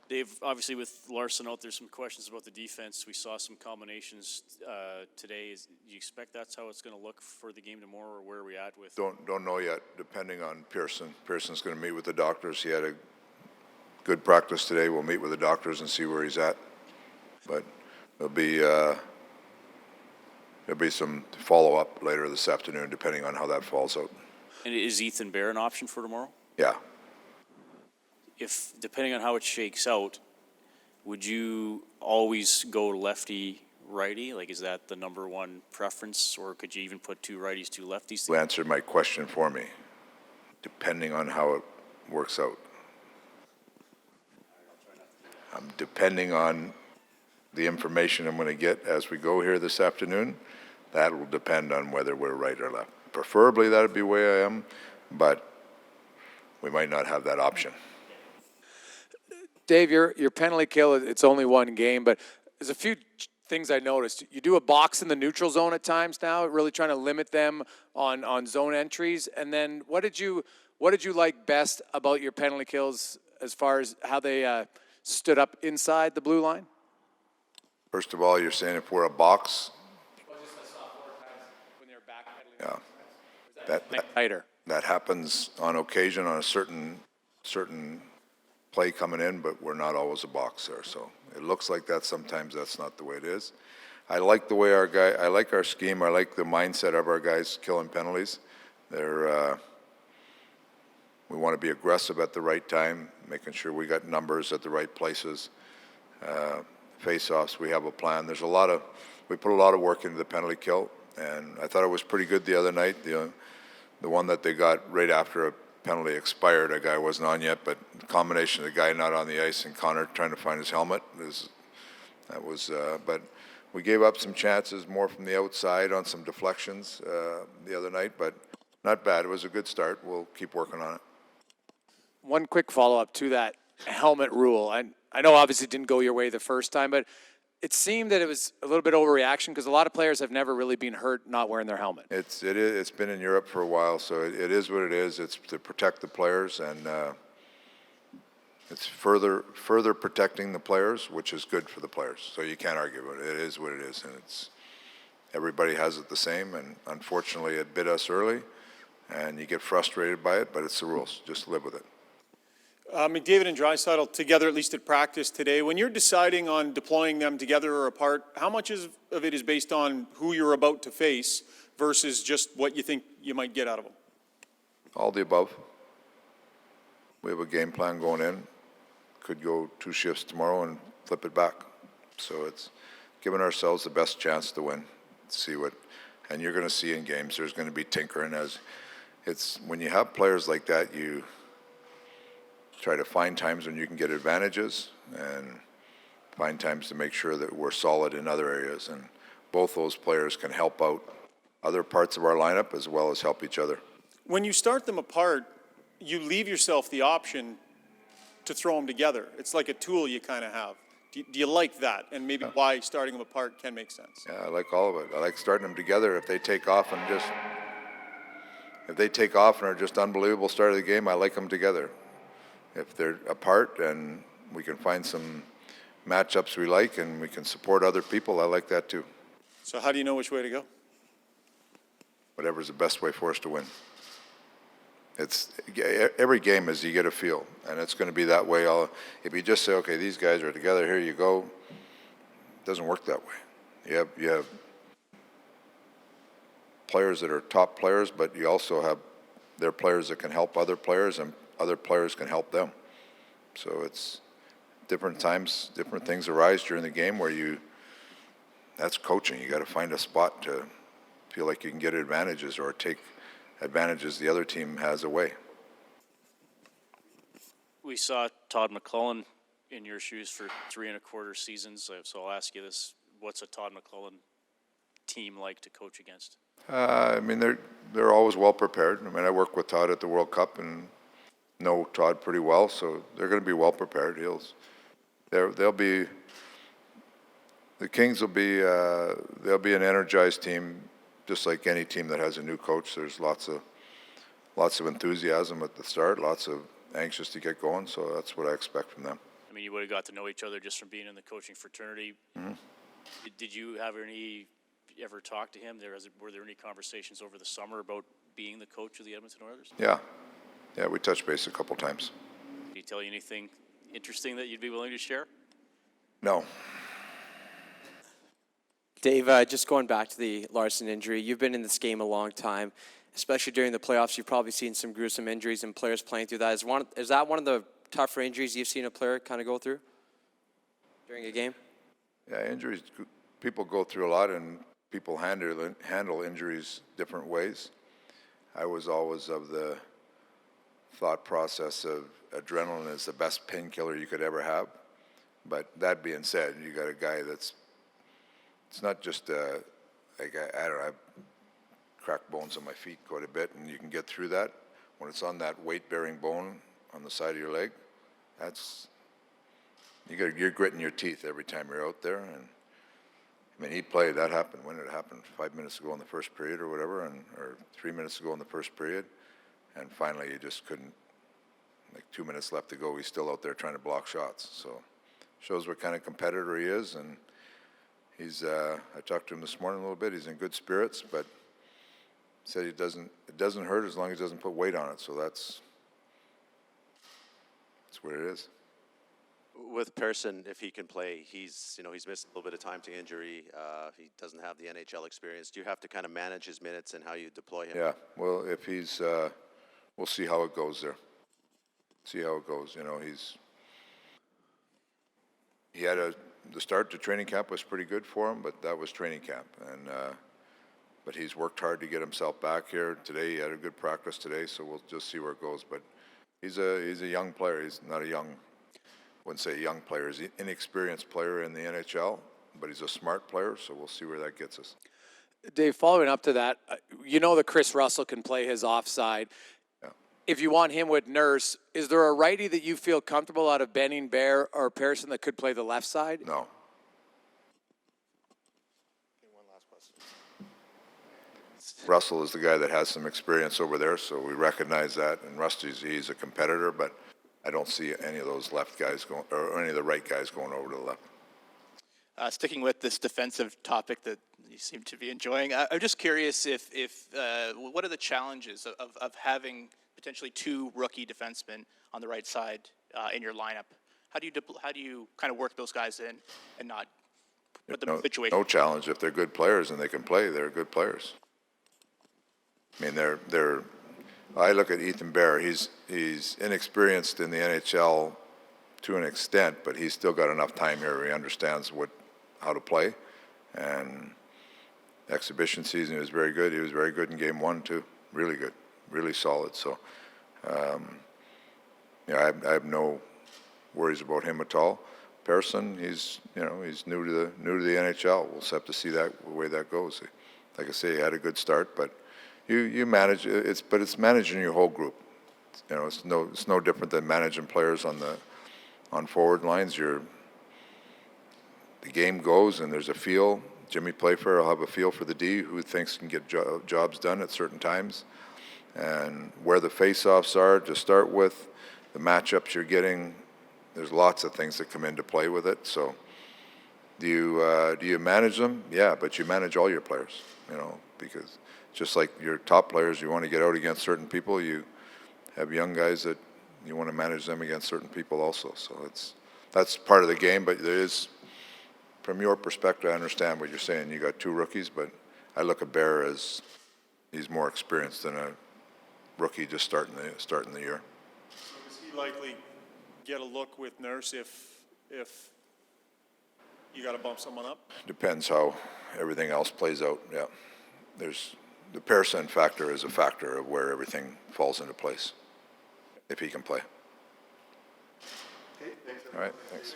Dave, obviously with Larson out, there's some questions about the defense. We saw some combinations today. Do you expect that's how it's going to look for the game tomorrow, or where are we at with? Don't know yet, depending on Pearson. Pearson's going to meet with the doctors. He had a good practice today. We'll meet with the doctors and see where he's at. But there'll be some follow-up later this afternoon, depending on how that falls out. And is Ethan Bear an option for tomorrow? Yeah. If, depending on how it shakes out, would you always go lefty, righty? Like, is that the number one preference, or could you even put two righties, two lefties? You answered my question for me, depending on how it works out. Depending on the information I'm going to get as we go here this afternoon, that will depend on whether we're right or left. Preferably that would be the way I am, but we might not have that option. Dave, your penalty kill, it's only one game, but there's a few things I noticed. You do a box in the neutral zone at times now, really trying to limit them on zone entries. And then what did you like best about your penalty kills as far as how they stood up inside the blue line? First of all, you're saying if we're a box? Well, just I saw 4 times when they were backpedaling. Yeah. Tighter. That happens on occasion on a certain play coming in, but we're not always a box there. So it looks like that sometimes. That's not the way it is. I like the way I like our scheme. I like the mindset of our guys killing penalties. We want to be aggressive at the right time, making sure we got numbers at the right places. Face-offs, we have a plan. We put a lot of work into the penalty kill, and I thought it was pretty good the other night. The one that they got right after a penalty expired, a guy wasn't on yet, but the combination of the guy not on the ice and Connor trying to find his helmet but we gave up some chances more from the outside on some deflections the other night, but not bad. It was a good start. We'll keep working on it. One quick follow-up to that helmet rule. I know obviously it didn't go your way the first time, but it seemed that it was a little bit overreaction because a lot of players have never really been hurt not wearing their helmet. It's been in Europe for a while, so it is what it is. It's to protect the players, and it's further protecting the players, which is good for the players. So you can't argue with it. It is what it is, and everybody has it the same. And unfortunately, it bit us early, and you get frustrated by it. But it's the rules. Just live with it. McDavid and Draisaitl together, at least at practice today. When you're deciding on deploying them together or apart, how much of it is based on who you're about to face versus just what you think you might get out of them? All the above. We have a game plan going in. Could go 2 shifts tomorrow and flip it back. So it's giving ourselves the best chance to win. And you're going to see in games there's going to be tinkering. When you have players like that, you try to find times when you can get advantages and find times to make sure that we're solid in other areas. And both those players can help out other parts of our lineup as well as help each other. When you start them apart, you leave yourself the option to throw them together. It's like a tool you kind of have. Do you like that? And maybe why starting them apart can make sense? Yeah, I like all of it. I like starting them together. If they take off and are just unbelievable start of the game, I like them together. If they're apart and we can find some matchups we like and we can support other people, I like that too. So how do you know which way to go? Whatever's the best way for us to win. Every game is you get a feel, and it's going to be that way. If you just say, okay, these guys are together, here you go, it doesn't work that way. You have players that are top players, but you also have their players that can help other players, and other players can help them. So it's different times, different things arise during the game where that's coaching. You got to find a spot to feel like you can get advantages or take advantages the other team has away. We saw Todd McLellan in your shoes for 3 1/4 seasons. So I'll ask you this: what's a Todd McLellan team like to coach against? I mean, they're always well prepared. I mean, I worked with Todd at the World Cup and know Todd pretty well, so they're going to be well prepared. The Kings will be they'll be an energized team, just like any team that has a new coach. There's lots of enthusiasm at the start, lots of anxious to get going. So that's what I expect from them. mean, you would have got to know each other just from being in the coaching fraternity. Did you have ever talk to him? Were there any conversations over the summer about being the coach of the Edmonton Oilers? Yeah. Yeah, we touched base a couple times. Did he tell you anything interesting that you'd be willing to share? No. Dave, just going back to the Larson injury, you've been in this game a long time, especially during the playoffs. You've probably seen some gruesome injuries and players playing through that. Is that one of the tougher injuries you've seen a player kind of go through during a game? Yeah, injuries, people go through a lot, and people handle injuries different ways. I was always of the thought process of adrenaline is the best painkiller you could ever have. But that being said, you got a guy it's not just like I don't know, I've cracked bones on my feet quite a bit, and you can get through that. When it's on that weight-bearing bone on the side of your leg, you're gritting your teeth every time you're out there. And I mean, he played. That happened. When did it happen? 5 minutes ago in the first period, or whatever, or 3 minutes ago in the first period, and finally you just couldn't. Like 2 minutes left to go, he's still out there trying to block shots. So, shows what kind of competitor he is, and he's. I talked to him this morning a little bit. He's in good spirits, but said it doesn't hurt as long as he doesn't put weight on it. So that's what it is. With Pearson, if he can play, he's missed a little bit of time to injury. He doesn't have the NHL experience. Do you have to kind of manage his minutes and how you deploy him? Yeah. Well, if he's, we'll see how it goes there. See how it goes. He had the start to training camp was pretty good for him, but that was training camp, and but he's worked hard to get himself back here today. He had a good practice today, so we'll just see where it goes. But he's a young player. He's not a young. Wouldn't say young player. He's an inexperienced player in the NHL, but he's a smart player, so we'll see where that gets us. Dave, following up to that, you know that Chris Russell can play his offside. Yeah. If you want him with Nurse, is there a righty that you feel comfortable out of Benning, Bear, or Pearson that could play the left side? No. One last question. Russell is the guy that has some experience over there, so we recognize that. And he's a competitor, but I don't see any of those left guys going, or any of the right guys going over to the left. Sticking with this defensive topic that you seem to be enjoying, I'm just curious if what are the challenges of having potentially two rookie defensemen on the right side in your lineup? How do you kind of work those guys in and not put them in a situation? No challenge. If they're good players and they can play, they're good players. I mean, they're. I look at Ethan Bear. He's inexperienced in the NHL to an extent, but he's still got enough time here where he understands how to play. And exhibition season, he was very good. He was very good in Game 1 too. Really good, really solid. So, I have no worries about him at all. Pearson, he's new to the NHL. We'll just have to see the way that goes. Like I say, he had a good start, but. You manage but it's managing your whole group. It's no different than managing players on forward lines. The game goes and there's a feel. Jimmy Playfair will have a feel for the D who thinks can get jobs done at certain times, and where the face-offs are to start with, the matchups you're getting. There's lots of things that come into play with it. So do you manage them? Yeah, but you manage all your players. Because. Just like your top players, you want to get out against certain people. You have young guys that you want to manage them against certain people also. So that's part of the game. But there is, from your perspective, I understand what you're saying. You got two rookies, but I look at Bear as he's more experienced than a rookie just starting the year. So does he likely get a look with Nurse if you got to bump someone up? Depends how everything else plays out. Yeah, the Pearson factor is a factor of where everything falls into place, if he can play. Okay, thanks. All right, thanks.